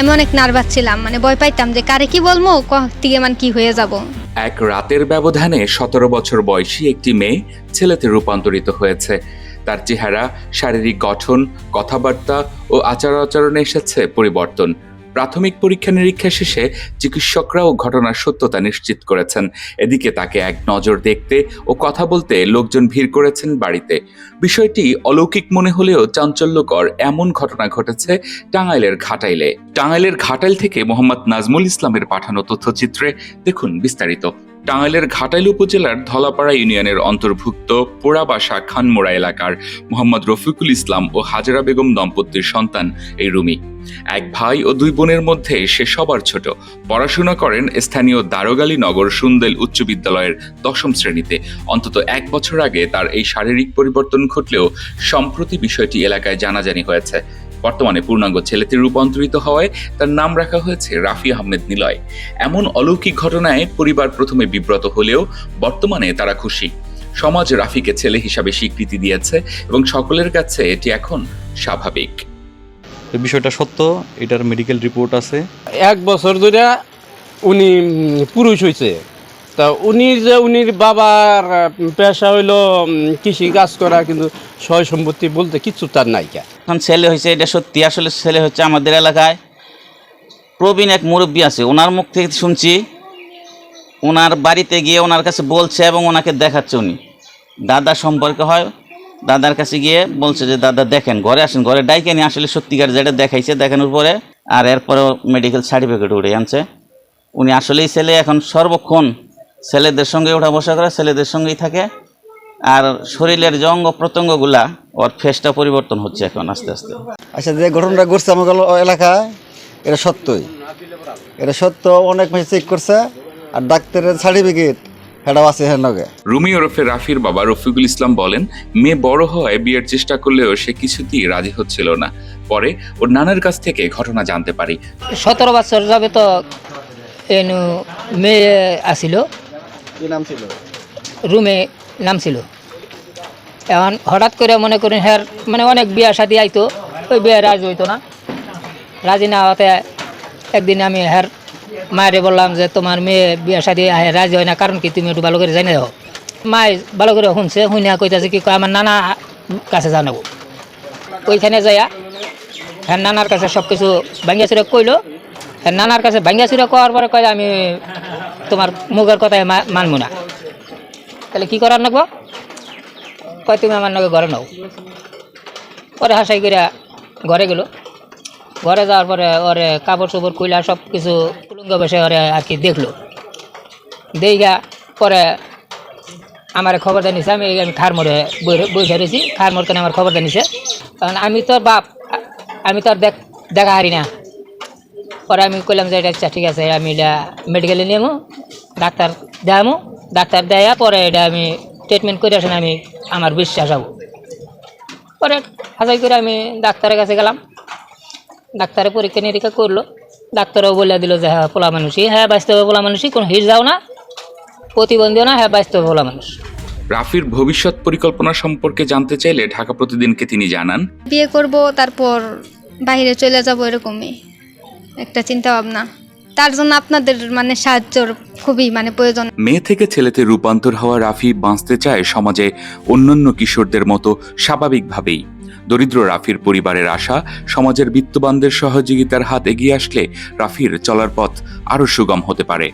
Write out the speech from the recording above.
আমি অনেক নার্ভাস ছিলাম, মানে ভয় পাইতাম যে কারে কি বলবো, থেকে মানে কি হয়ে যাব। এক রাতের ব্যবধানে 17 বছর বয়সী একটি মেয়ে ছেলেতে রূপান্তরিত হয়েছে। তার চেহারা, শারীরিক গঠন, কথাবার্তা ও আচার আচরণে এসেছে পরিবর্তন। প্রাথমিক পরীক্ষা নিরীক্ষা শেষে চিকিৎসকরাও ঘটনার সত্যতা নিশ্চিত করেছেন। এদিকে তাকে এক নজর দেখতে ও কথা বলতে লোকজন ভিড় করেছেন বাড়িতে। বিষয়টি অলৌকিক মনে হলেও চাঞ্চল্যকর এমন ঘটনা ঘটেছে টাঙ্গাইলের ঘাটাইলে। টাঙ্গাইলের ঘাটাইল থেকে মোহাম্মদ নাজমুল ইসলামের পাঠানো তথ্যচিত্রে দেখুন বিস্তারিত। টাঙ্গাইলের ঘাটাইল উপজেলার ধলাপাড়া ইউনিয়নের অন্তর্ভুক্ত পোড়াবাসা খানমোড়া এলাকার মোহাম্মদ রফিকুল ইসলাম ও হাজরা বেগম দম্পতির সন্তান এই রুমি। এক ভাই ও দুই বোনের মধ্যে সে সবার ছোট। পড়াশোনা করেন স্থানীয় দারোগালী নগর সুন্দেল উচ্চ বিদ্যালয়ের 10ম শ্রেণীতে। অন্তত 1 বছর আগে তার এই শারীরিক পরিবর্তন ঘটলেও সম্প্রতি বিষয়টি এলাকায় জানাজানি হয়েছে। বর্তমানে পূর্ণাঙ্গ ছেলেতে রূপান্তরিত হওয়ায় তার নাম রাখা হয়েছে রাফি আহমেদ নিলয়। এমন অলৌকিক ঘটনায় পরিবার প্রথমে বিব্রত হলেও বর্তমানে তারা খুশি। সমাজ রাফিকে ছেলে হিসাবে স্বীকৃতি দিয়েছে এবং সকলের কাছে এটি এখন স্বাভাবিক। বিষয়টা সত্য, এটার মেডিকেল রিপোর্ট আছে। 1 বছর ধরে উনি পুরুষ হয়েছে। তা উনির বাবার পেশা হইল কৃষি কাজ করা, কিন্তু সয় সম্পত্তি বলতে কিছু তার নাইকা। এখন ছেলে হয়েছে, এটা সত্যি। আসলে ছেলে হচ্ছে আমাদের এলাকায় প্রবীণ এক মুরব্বী আছে, ওনার মুখ থেকে শুনছি। ওনার বাড়িতে গিয়ে ওনার কাছে বলছে এবং ওনাকে দেখাচ্ছে। উনি দাদা সম্পর্কে হয়, দাদার কাছে গিয়ে বলছে যে দাদা দেখেন, ঘরে আসেন। ঘরে ডাইকে নিয়ে আসলে সত্যিকার যেটা দেখাইছে, দেখানোর পরে আর এরপরেও মেডিকেল সার্টিফিকেট উঠে আনছে। উনি আসলেই ছেলে। এখন সর্বক্ষণ ছেলেদের সঙ্গে ওঠা বসা করে, ছেলেদের সঙ্গেই থাকে। আর শরীরের যে অঙ্গ প্রত্যঙ্গগুলা, ওর ফেসটা পরিবর্তন হচ্ছে এখন আস্তে আস্তে। আচ্ছা, যে ঘটনাটা ঘটছে আমার এলাকায়, এটা সত্যই, এটা সত্য। অনেক মাসে চেক করছে, আর ডাক্তারের সার্টিফিকেট এটাও আছে এর লগে। রুমি ওরফে রাফির বাবা রফিকুল ইসলাম বলেন, মেয়ে বড় হওয়ায় বিয়ের চেষ্টা করলেও সে কিছুতেই রাজি হচ্ছিল না। পরে ওর নানার কাছ থেকে ঘটনা জানতে পারি। 17 বছর যাবে তো এনু মেয়ে আসিল। কি নাম ছিল? রুমে নাম ছিল। এখন হঠাৎ করে মনে করেন হ্যার মানে অনেক বিয়া শাদি আইতো, ওই বিয়ে রাজি হইতো না। রাজি না হতে একদিন আমি হ্যার মায়েরে বললাম যে তোমার মেয়ে বিয়া শাদি রাজি হয় না, কারণ কি তুমি একটু ভালো করে জানিয়ে দাও। মায় ভালো করে শুনছে, শুনিয়া কইতাছে কি কয় আমার নানা কাছে জানাবো। ওইখানে যাইয়া হ্যাঁ নানার কাছে সব কিছু ভাঙ্গিয়া চুরে কইলো। হ্যাঁ নানার কাছে ভাঙ্গিয়া চুরে কওয়ার পরে কয় আমি তোমার মুখের কথায় মানবো না। তাহলে কী করার নাকবো? কয় তুমি আমার নাকি ঘরে নাও। পরে হাসাই করে ঘরে গেল। ঘরে যাওয়ার পরে ওরে কাপড় চোপড় কইলা সব কিছু তুলঙ্গ বসে ওরে আর কি দেখলো। দেখা পরে আমার খবর জানিয়েছে। আমি খার মোড়ে বসে রয়েছি, খার মোড় কেন আমার খবর জানিয়েছে। কারণ আমি তোর বাপ, আমি তোর দেখা হারি না। পরে আমি কইলাম যে এটা আচ্ছা ঠিক আছে, আমি এটা মেডিকেলে নিয়ে ডাক্তার দেখামো। ডাক্তার দেয়া পরে এটা আমি ট্রিটমেন্ট করে আসেন, আমি আমার বিশ্বাস হবো। পরে হাজাই করে আমি ডাক্তারের কাছে গেলাম। ডাক্তারে পরীক্ষা নিরীক্ষা করলো। ডাক্তারও বলে দিল যে হ্যাঁ পোলা মানুষই, হ্যাঁ বাস্তবে পোলা মানুষই, কোনো হিট যাও না, প্রতিবন্ধীও না, হ্যাঁ বাস্তবে পোলা মানুষ। রাফির ভবিষ্যৎ পরিকল্পনা সম্পর্কে জানতে চাইলে ঢাকা প্রতিদিনকে তিনি জানান, বিয়ে করব, তারপর বাইরে চলে যাব, এরকমই একটা চিন্তা ভাবনা। তার জন্য আপনাদের মানে সাহায্যর খুবই মানে প্রয়োজন। মেয়ে থেকে ছেলেতে রূপান্তর হওয়া রাফি বাঁচতে চায় সমাজে অন্যান্য কিশোরদের মতো স্বাভাবিকভাবেই। দরিদ্র রাফির পরিবারের আশা, সমাজের বিত্তবানদের সহযোগিতার হাত এগিয়ে আসলে রাফির চলার পথ আরও সুগম হতে পারে।